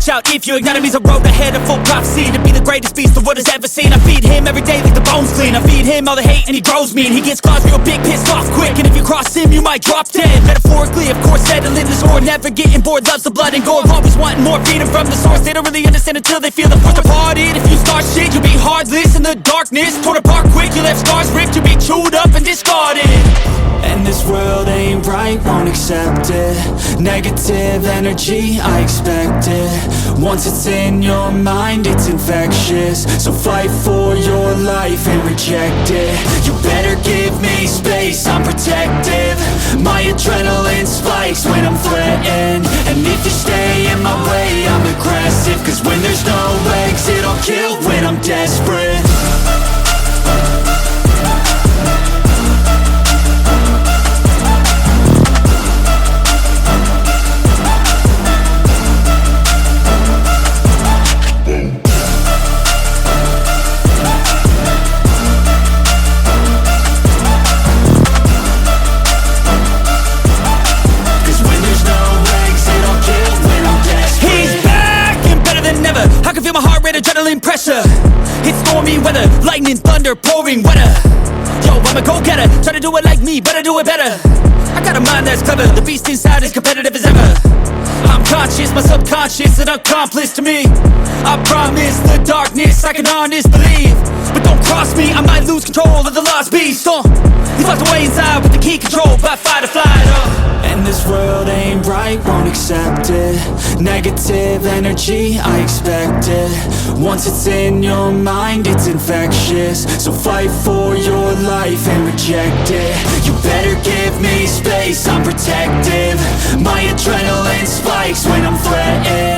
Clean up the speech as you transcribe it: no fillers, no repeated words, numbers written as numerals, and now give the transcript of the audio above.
watch out if you ignite him. He's a road ahead of full prophecy, to be the greatest beast the world has ever seen. I feed him every day like the bones clean. I feed him all the hate and he grows me, and he gets claws real big, pissed off quick. And if you cross him, you might drop dead. Metaphorically, of course, settling the score, never getting bored, loves the blood and gore, always wanting more freedom from the source. They don't really understand until they feel the force departed. If you start shit, you'll be heartless in the darkness, torn apart quick, you'll have scars ripped, you'll be chewed up and discarded. And this world ain't right, won't accept it. Negative energy, I expect it. Once it's in your mind, it's infectious. So fight for your life and reject it. You better give me space, I'm protective. My adrenaline spikes when I'm threatened. And if you stay in my way, I'm aggressive. Cause when there's no exit, I'll kill when I'm desperate. Adrenaline pressure, it's stormy weather, lightning, thunder, pouring weather. Yo, I'm a go-getter, try to do it like me, but I do it better. I got a mind that's clever, the beast inside is competitive as ever. I'm conscious, my subconscious an accomplice to me. I promise the darkness I can honest believe. But don't cross me, I might lose control of the lost beast. He's locked away inside with the key controlled by fight or flight. And this world ain't right, won't accept it. Negative energy, I expect it. Once it's in your mind, it's infectious. So fight for your life and reject it. You better give me space, I'm protective. My adrenaline spikes when I'm threatened.